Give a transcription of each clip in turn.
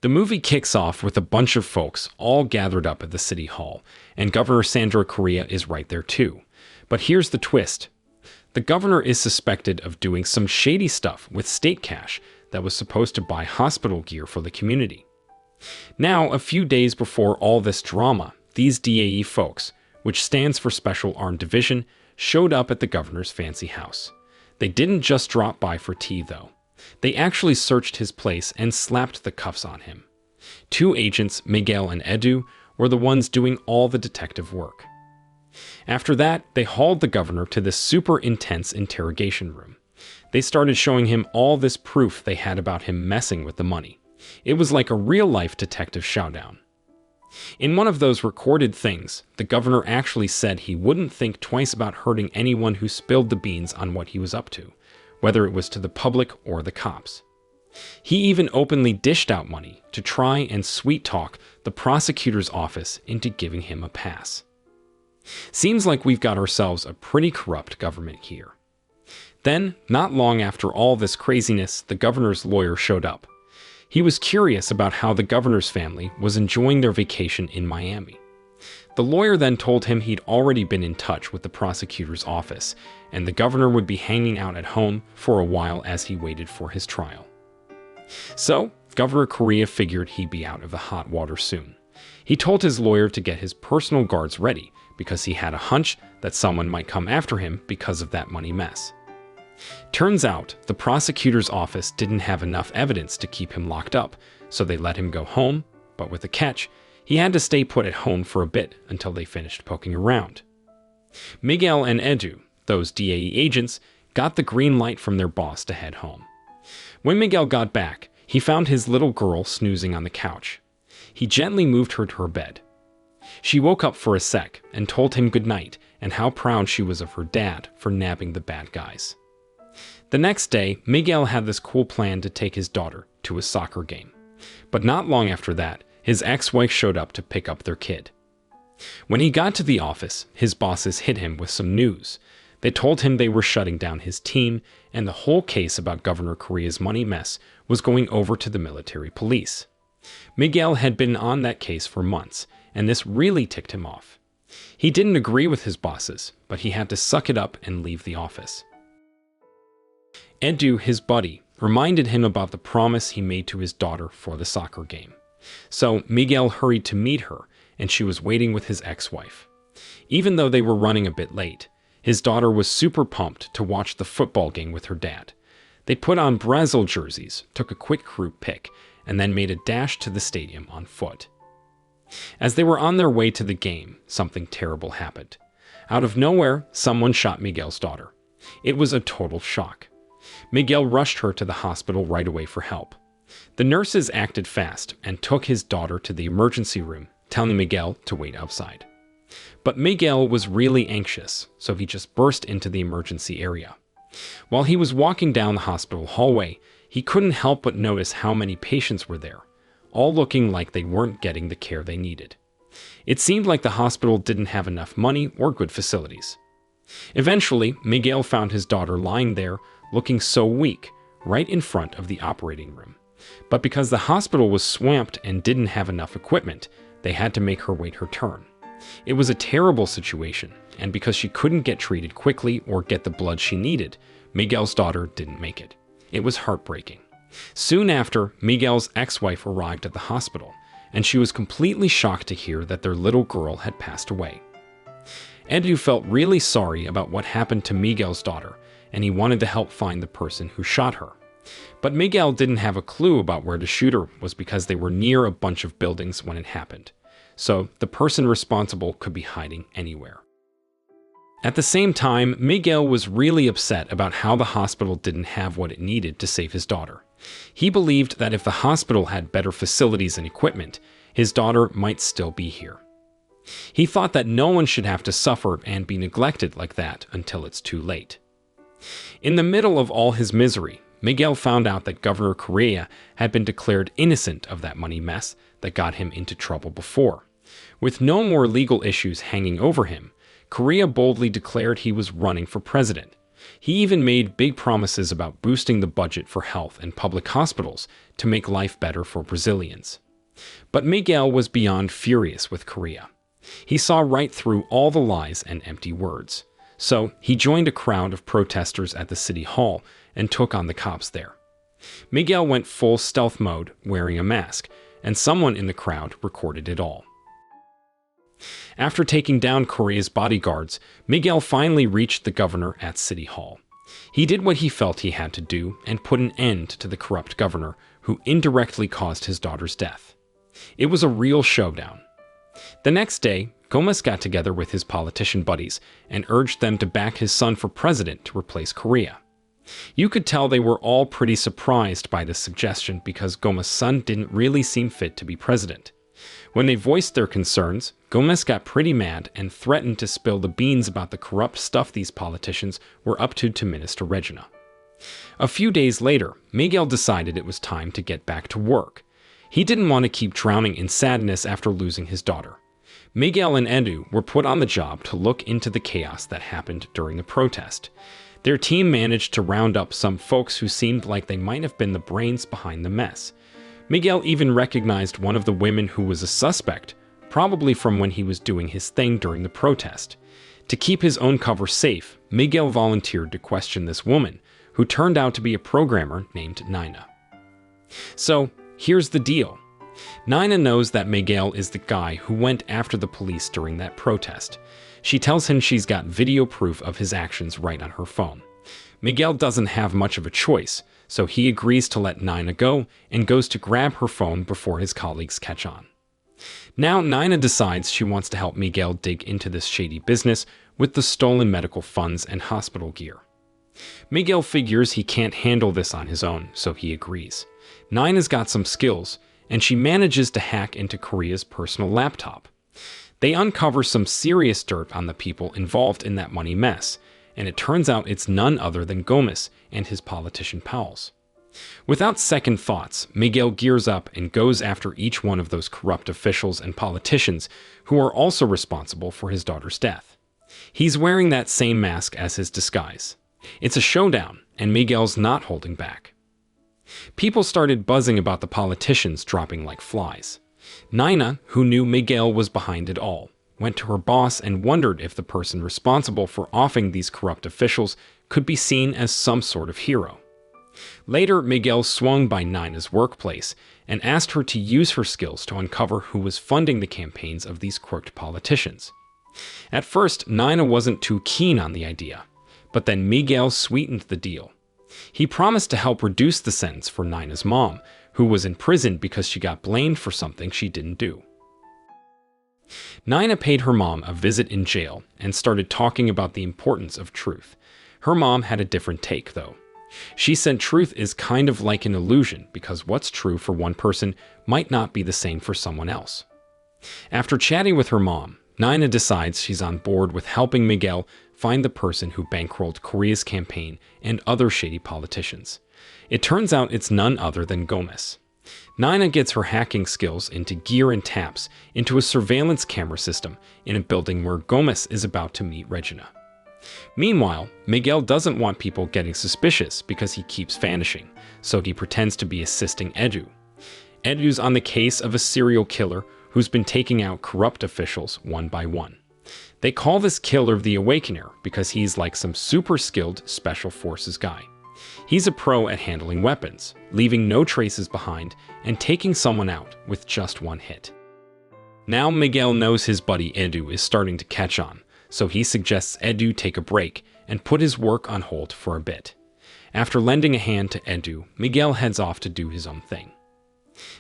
The movie kicks off with a bunch of folks all gathered up at the city hall, and Governor Sandra Correa is right there too. But here's the twist. The governor is suspected of doing some shady stuff with state cash that was supposed to buy hospital gear for the community. Now, a few days before all this drama, these DAE folks, which stands for Special Armed Division, showed up at the governor's fancy house. They didn't just drop by for tea, though. They actually searched his place and slapped the cuffs on him. Two agents, Miguel and Edu, were the ones doing all the detective work. After that, they hauled the governor to this super intense interrogation room. They started showing him all this proof they had about him messing with the money. It was like a real-life detective showdown. In one of those recorded things, the governor actually said he wouldn't think twice about hurting anyone who spilled the beans on what he was up to, whether it was to the public or the cops. He even openly dished out money to try and sweet-talk the prosecutor's office into giving him a pass. Seems like we've got ourselves a pretty corrupt government here. Then, not long after all this craziness, the governor's lawyer showed up. He was curious about how the governor's family was enjoying their vacation in Miami. The lawyer then told him he'd already been in touch with the prosecutor's office, and the governor would be hanging out at home for a while as he waited for his trial. So, Governor Correa figured he'd be out of the hot water soon. He told his lawyer to get his personal guards ready because he had a hunch that someone might come after him because of that money mess. Turns out, the prosecutor's office didn't have enough evidence to keep him locked up, so they let him go home, but with a catch. He had to stay put at home for a bit until they finished poking around. Miguel and Edu, those DAE agents, got the green light from their boss to head home. When Miguel got back, he found his little girl snoozing on the couch. He gently moved her to her bed. She woke up for a sec and told him goodnight and how proud she was of her dad for nabbing the bad guys. The next day, Miguel had this cool plan to take his daughter to a soccer game. But not long after that, his ex-wife showed up to pick up their kid. When he got to the office, his bosses hit him with some news. They told him they were shutting down his team, and the whole case about Governor Correa's money mess was going over to the military police. Miguel had been on that case for months, and this really ticked him off. He didn't agree with his bosses, but he had to suck it up and leave the office. Edu, his buddy, reminded him about the promise he made to his daughter for the soccer game. So Miguel hurried to meet her, and she was waiting with his ex-wife. Even though they were running a bit late, his daughter was super pumped to watch the football game with her dad. They put on Brazil jerseys, took a quick group pic, and then made a dash to the stadium on foot. As they were on their way to the game, something terrible happened. Out of nowhere, someone shot Miguel's daughter. It was a total shock. Miguel rushed her to the hospital right away for help. The nurses acted fast and took his daughter to the emergency room, telling Miguel to wait outside. But Miguel was really anxious, so he just burst into the emergency area. While he was walking down the hospital hallway, he couldn't help but notice how many patients were there, all looking like they weren't getting the care they needed. It seemed like the hospital didn't have enough money or good facilities. Eventually, Miguel found his daughter lying there, looking so weak, right in front of the operating room. But because the hospital was swamped and didn't have enough equipment, they had to make her wait her turn. It was a terrible situation, and because she couldn't get treated quickly or get the blood she needed, Miguel's daughter didn't make it. It was heartbreaking. Soon after, Miguel's ex-wife arrived at the hospital, and she was completely shocked to hear that their little girl had passed away. Edu felt really sorry about what happened to Miguel's daughter, and he wanted to help find the person who shot her. But Miguel didn't have a clue about where to shoot her was because they were near a bunch of buildings when it happened. So the person responsible could be hiding anywhere. At the same time, Miguel was really upset about how the hospital didn't have what it needed to save his daughter. He believed that if the hospital had better facilities and equipment, his daughter might still be here. He thought that no one should have to suffer and be neglected like that until it's too late. In the middle of all his misery, Miguel found out that Governor Correa had been declared innocent of that money mess that got him into trouble before. With no more legal issues hanging over him, Correa boldly declared he was running for president. He even made big promises about boosting the budget for health and public hospitals to make life better for Brazilians. But Miguel was beyond furious with Correa. He saw right through all the lies and empty words. So he joined a crowd of protesters at the city hall and took on the cops there. Miguel went full stealth mode, wearing a mask, and someone in the crowd recorded it all. After taking down Correa's bodyguards, Miguel finally reached the governor at City Hall. He did what he felt he had to do and put an end to the corrupt governor who indirectly caused his daughter's death. It was a real showdown. The next day, Gomes got together with his politician buddies and urged them to back his son for president to replace Correa. You could tell they were all pretty surprised by this suggestion because Gomes' son didn't really seem fit to be president. When they voiced their concerns, Gomes got pretty mad and threatened to spill the beans about the corrupt stuff these politicians were up to Minister Regina. A few days later, Miguel decided it was time to get back to work. He didn't want to keep drowning in sadness after losing his daughter. Miguel and Edu were put on the job to look into the chaos that happened during the protest. Their team managed to round up some folks who seemed like they might have been the brains behind the mess. Miguel even recognized one of the women who was a suspect, probably from when he was doing his thing during the protest. To keep his own cover safe, Miguel volunteered to question this woman, who turned out to be a programmer named Nina. So, here's the deal. Nina knows that Miguel is the guy who went after the police during that protest. She tells him she's got video proof of his actions right on her phone. Miguel doesn't have much of a choice, so he agrees to let Nina go and goes to grab her phone before his colleagues catch on. Now Nina decides she wants to help Miguel dig into this shady business with the stolen medical funds and hospital gear. Miguel figures he can't handle this on his own, so he agrees. Nina's got some skills, and she manages to hack into Correa's personal laptop. They uncover some serious dirt on the people involved in that money mess, and it turns out it's none other than Gomes and his politician pals. Without second thoughts, Miguel gears up and goes after each one of those corrupt officials and politicians who are also responsible for his daughter's death. He's wearing that same mask as his disguise. It's a showdown, and Miguel's not holding back. People started buzzing about the politicians dropping like flies. Nina, who knew Miguel was behind it all, went to her boss and wondered if the person responsible for offing these corrupt officials could be seen as some sort of hero. Later, Miguel swung by Nina's workplace and asked her to use her skills to uncover who was funding the campaigns of these crooked politicians. At first, Nina wasn't too keen on the idea, but then Miguel sweetened the deal. He promised to help reduce the sentence for Nina's mom, who was in prison because she got blamed for something she didn't do. Nina paid her mom a visit in jail and started talking about the importance of truth. Her mom had a different take, though. She said truth is kind of like an illusion because what's true for one person might not be the same for someone else. After chatting with her mom, Nina decides she's on board with helping Miguel find the person who bankrolled Correa's campaign and other shady politicians. It turns out it's none other than Gomes. Nina gets her hacking skills into gear and taps into a surveillance camera system in a building where Gomes is about to meet Regina. Meanwhile, Miguel doesn't want people getting suspicious because he keeps vanishing, so he pretends to be assisting Edu. Edu's on the case of a serial killer who's been taking out corrupt officials one by one. They call this killer the Awakener because he's like some super skilled special forces guy. He's a pro at handling weapons, leaving no traces behind, and taking someone out with just one hit. Now Miguel knows his buddy Edu is starting to catch on, so he suggests Edu take a break and put his work on hold for a bit. After lending a hand to Edu, Miguel heads off to do his own thing.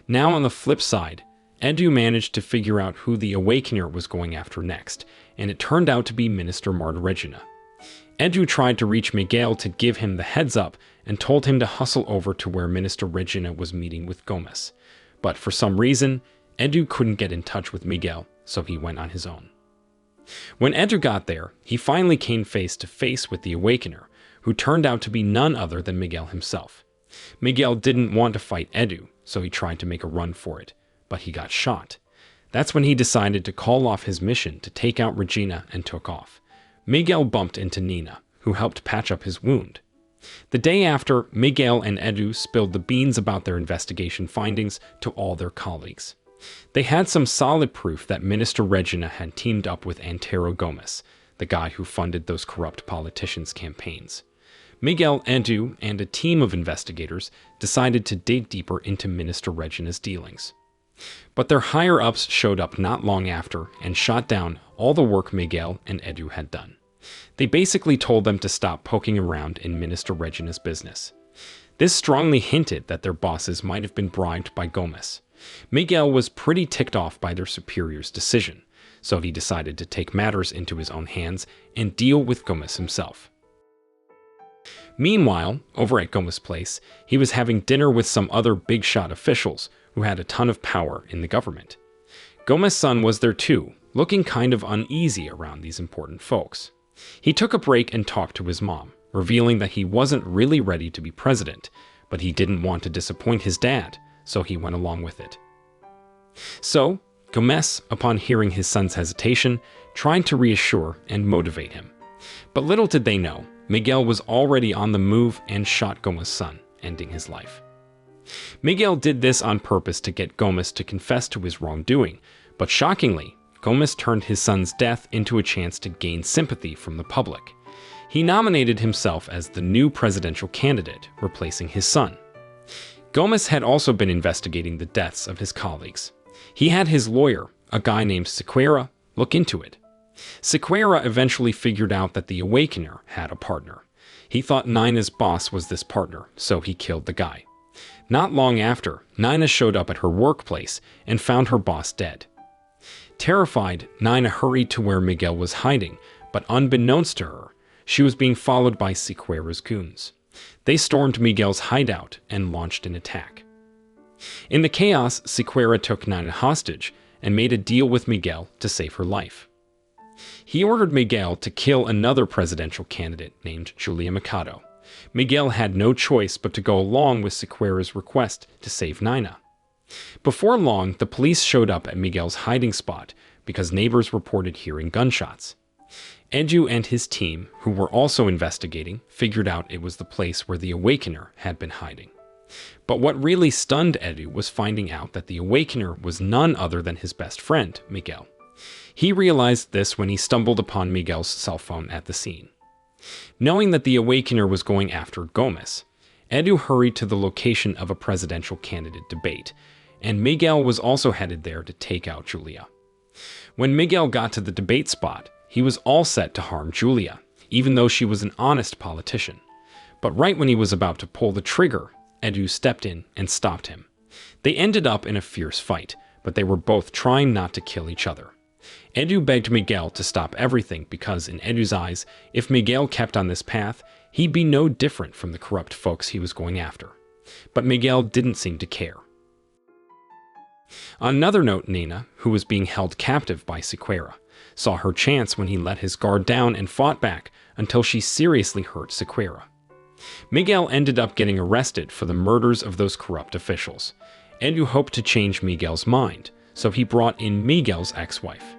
Now on the flip side, Edu managed to figure out who the Awakener was going after next, and it turned out to be Minister Marta Regina. Edu tried to reach Miguel to give him the heads up and told him to hustle over to where Minister Regina was meeting with Gomes. But for some reason, Edu couldn't get in touch with Miguel, so he went on his own. When Edu got there, he finally came face to face with the Awakener, who turned out to be none other than Miguel himself. Miguel didn't want to fight Edu, so he tried to make a run for it, but he got shot. That's when he decided to call off his mission to take out Regina and took off. Miguel bumped into Nina, who helped patch up his wound. The day after, Miguel and Edu spilled the beans about their investigation findings to all their colleagues. They had some solid proof that Minister Regina had teamed up with Antero Gomez, the guy who funded those corrupt politicians' campaigns. Miguel, Edu, and a team of investigators decided to dig deeper into Minister Regina's dealings. But their higher-ups showed up not long after and shot down all the work Miguel and Edu had done. They basically told them to stop poking around in Minister Regina's business. This strongly hinted that their bosses might have been bribed by Gomez. Miguel was pretty ticked off by their superior's decision, so he decided to take matters into his own hands and deal with Gomez himself. Meanwhile, over at Gomez's place, he was having dinner with some other big-shot officials who had a ton of power in the government. Gomez's son was there too, looking kind of uneasy around these important folks. He took a break and talked to his mom, revealing that he wasn't really ready to be president, but he didn't want to disappoint his dad, so he went along with it. So, Gomez, upon hearing his son's hesitation, tried to reassure and motivate him. But little did they know, Miguel was already on the move and shot Gomez's son, ending his life. Miguel did this on purpose to get Gomez to confess to his wrongdoing, but shockingly, Gomez turned his son's death into a chance to gain sympathy from the public. He nominated himself as the new presidential candidate, replacing his son. Gomez had also been investigating the deaths of his colleagues. He had his lawyer, a guy named Sequeira, look into it. Sequeira eventually figured out that the Awakener had a partner. He thought Nina's boss was this partner, so he killed the guy. Not long after, Nina showed up at her workplace and found her boss dead. Terrified, Nina hurried to where Miguel was hiding, but unbeknownst to her, she was being followed by Sequeira's goons. They stormed Miguel's hideout and launched an attack. In the chaos, Sequeira took Nina hostage and made a deal with Miguel to save her life. He ordered Miguel to kill another presidential candidate named Julia Mikado. Miguel had no choice but to go along with Sequeira's request to save Nina. Before long, the police showed up at Miguel's hiding spot because neighbors reported hearing gunshots. Edu and his team, who were also investigating, figured out it was the place where the Awakener had been hiding. But what really stunned Edu was finding out that the Awakener was none other than his best friend, Miguel. He realized this when he stumbled upon Miguel's cell phone at the scene. Knowing that the Awakener was going after Gomez, Edu hurried to the location of a presidential candidate debate, and Miguel was also headed there to take out Julia. When Miguel got to the debate spot, he was all set to harm Julia, even though she was an honest politician. But right when he was about to pull the trigger, Edu stepped in and stopped him. They ended up in a fierce fight, but they were both trying not to kill each other. Edu begged Miguel to stop everything because, in Edu's eyes, if Miguel kept on this path, he'd be no different from the corrupt folks he was going after. But Miguel didn't seem to care. On another note, Nina, who was being held captive by Sequeira, saw her chance when he let his guard down and fought back until she seriously hurt Sequeira. Miguel ended up getting arrested for the murders of those corrupt officials. Edu hoped to change Miguel's mind, so he brought in Miguel's ex-wife.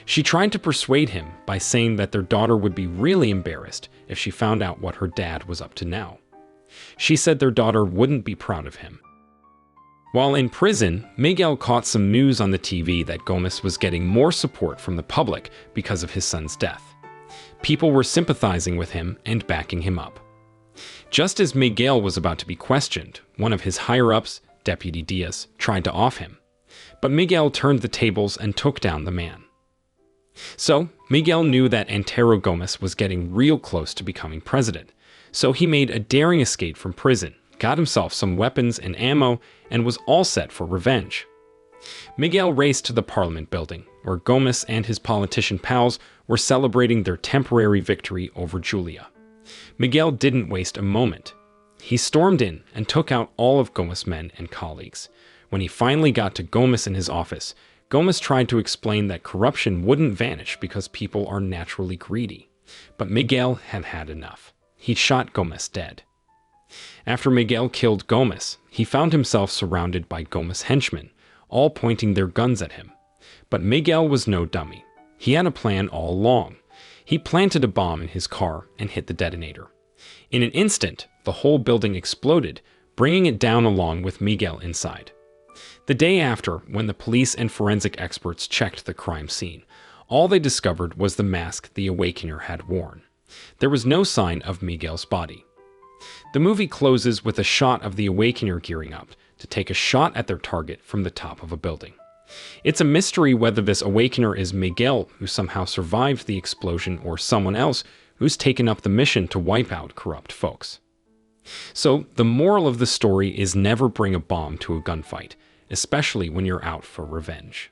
She tried to persuade him by saying that their daughter would be really embarrassed if she found out what her dad was up to now. She said their daughter wouldn't be proud of him. While in prison, Miguel caught some news on the TV that Gomez was getting more support from the public because of his son's death. People were sympathizing with him and backing him up. Just as Miguel was about to be questioned, one of his higher-ups, Deputy Diaz, tried to off him. But Miguel turned the tables and took down the man. So, Miguel knew that Antero Gomez was getting real close to becoming president, so he made a daring escape from prison, got himself some weapons and ammo, and was all set for revenge. Miguel raced to the Parliament building, where Gomez and his politician pals were celebrating their temporary victory over Julia. Miguel didn't waste a moment. He stormed in and took out all of Gomez's men and colleagues. When he finally got to Gomez in his office, Gomez tried to explain that corruption wouldn't vanish because people are naturally greedy. But Miguel had had enough. He shot Gomez dead. After Miguel killed Gomez, he found himself surrounded by Gomez henchmen, all pointing their guns at him. But Miguel was no dummy. He had a plan all along. He planted a bomb in his car and hit the detonator. In an instant, the whole building exploded, bringing it down along with Miguel inside. The day after, when the police and forensic experts checked the crime scene, all they discovered was the mask the Awakener had worn. There was no sign of Miguel's body. The movie closes with a shot of the Awakener gearing up to take a shot at their target from the top of a building. It's a mystery whether this Awakener is Miguel, who somehow survived the explosion, or someone else who's taken up the mission to wipe out corrupt folks. So, the moral of the story is never bring a bomb to a gunfight, especially when you're out for revenge.